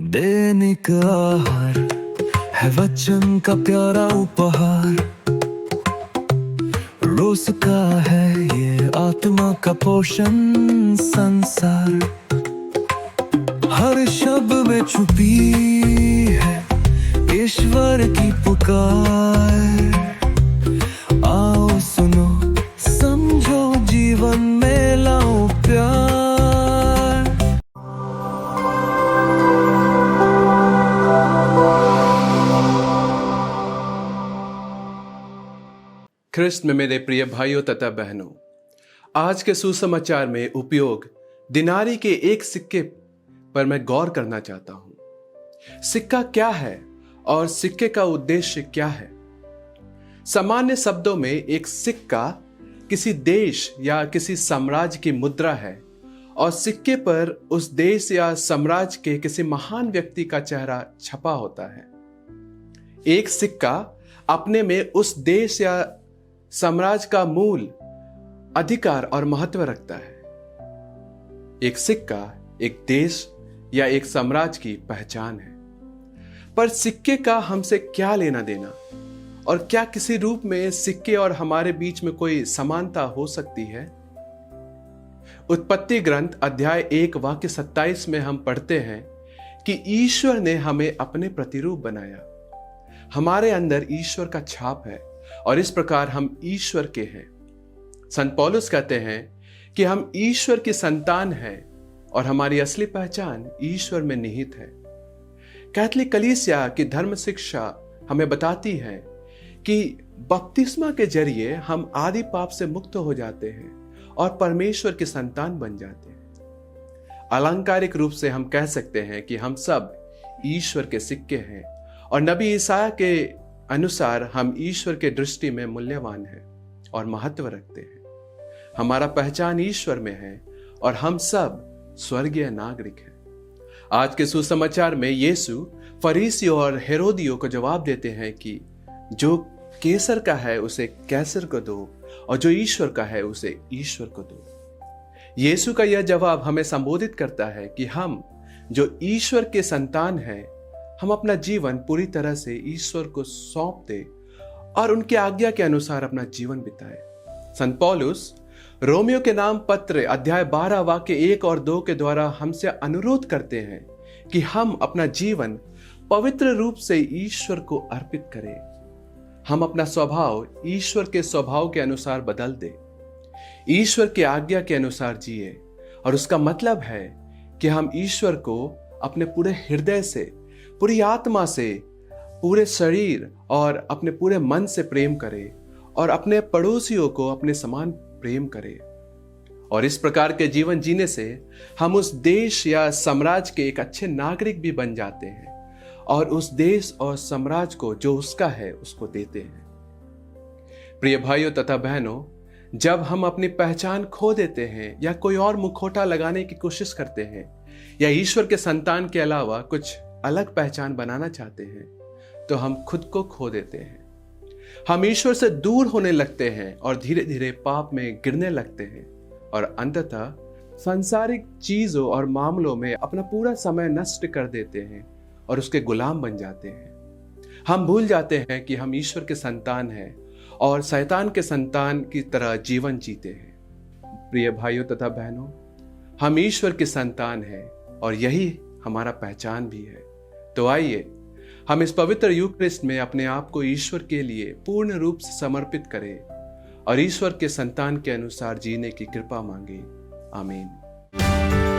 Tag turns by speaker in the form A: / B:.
A: दैनिक आहार है वचन का प्यारा उपहार। रोज का है ये आत्मा का पोषण संसार। हर शब्द में छुपी है ईश्वर की पुकार। आओ सुनो समझो जीवन में लाओ प्यार।
B: ख्रिस्त में मेरे प्रिय भाइयों तथा बहनों, आज के सुसमाचार में उपयोग दिनारी के एक सिक्के पर मैं गौर करना चाहता हूं। सिक्का क्या है और सिक्के का उद्देश्य क्या है? सामान्य शब्दों में एक सिक्का किसी देश या किसी साम्राज्य की मुद्रा है और सिक्के पर उस देश या साम्राज्य के किसी महान व्यक्ति का चेहरा छपा होता है। एक सिक्का अपने में उस देश या साम्राज्य का मूल अधिकार और महत्व रखता है। एक सिक्का एक देश या एक साम्राज्य की पहचान है। पर सिक्के का हमसे क्या लेना देना, और क्या किसी रूप में सिक्के और हमारे बीच में कोई समानता हो सकती है? उत्पत्ति ग्रंथ अध्याय 1 वाक्य 27 में हम पढ़ते हैं कि ईश्वर ने हमें अपने प्रतिरूप बनाया। हमारे अंदर ईश्वर का छाप है और इस प्रकार हम ईश्वर के हैं। संत पौलुस कहते हैं कि हम ईश्वर की संतान हैं और हमारी असली पहचान ईश्वर में निहित है। कैथोलिक कलीसिया की धर्म शिक्षा हमें बताती है कि बपतिस्मा के जरिए हम आदि पाप से मुक्त हो जाते हैं और परमेश्वर की संतान बन जाते हैं। अलंकारिक रूप से हम कह सकते हैं कि हम सब ईश्वर के सिक्के हैं और नबी ईसाया के अनुसार हम ईश्वर के दृष्टि में मूल्यवान हैं और महत्व रखते हैं। हमारा पहचान ईश्वर में है और हम सब स्वर्गीय नागरिक हैं। आज के सुसमाचार में यीशु फरीसियों और हेरोदियों को जवाब देते हैं कि जो कैसर का है उसे कैसर को दो और जो ईश्वर का है उसे ईश्वर को दो। यीशु का यह जवाब हमें संबोधित करता है कि हम जो ईश्वर के संतान हैं, हम अपना जीवन पूरी तरह से ईश्वर को सौंप दे और उनकी आज्ञा के अनुसार अपना जीवन बिताए। संत पौलुस रोमियो के नाम पत्र अध्याय 12 वाक्य 1 और 2 के द्वारा हमसे अनुरोध करते हैं कि हम अपना जीवन पवित्र रूप से ईश्वर को अर्पित करें। हम अपना स्वभाव ईश्वर के स्वभाव के अनुसार बदल दे, ईश्वर की आज्ञा के अनुसार जिए। और उसका मतलब है कि हम ईश्वर को अपने पूरे हृदय से, पूरी आत्मा से, पूरे शरीर और अपने पूरे मन से प्रेम करें और अपने पड़ोसियों को अपने समान प्रेम करें। और इस प्रकार के जीवन जीने से हम उस देश या साम्राज्य के एक अच्छे नागरिक भी बन जाते हैं और उस देश और साम्राज्य को जो उसका है उसको देते हैं। प्रिय भाइयों तथा बहनों, जब हम अपनी पहचान खो देते हैं या कोई और मुखौटा लगाने की कोशिश करते हैं या ईश्वर के संतान के अलावा कुछ अलग पहचान बनाना चाहते हैं, तो हम खुद को खो देते हैं। हम ईश्वर से दूर होने लगते हैं और धीरे धीरे पाप में गिरने लगते हैं और अंततः सांसारिक चीजों और मामलों में अपना पूरा समय नष्ट कर देते हैं और उसके गुलाम बन जाते हैं। हम भूल जाते हैं कि हम ईश्वर के संतान हैं और शैतान के संतान की तरह जीवन जीते हैं। प्रिय भाइयों तथा बहनों, हम ईश्वर की संतान हैं और यही हमारा पहचान भी है। तो आइए हम इस पवित्र यूक्रिस्ट में अपने आप को ईश्वर के लिए पूर्ण रूप से समर्पित करें और ईश्वर के संतान के अनुसार जीने की कृपा मांगे। आमीन।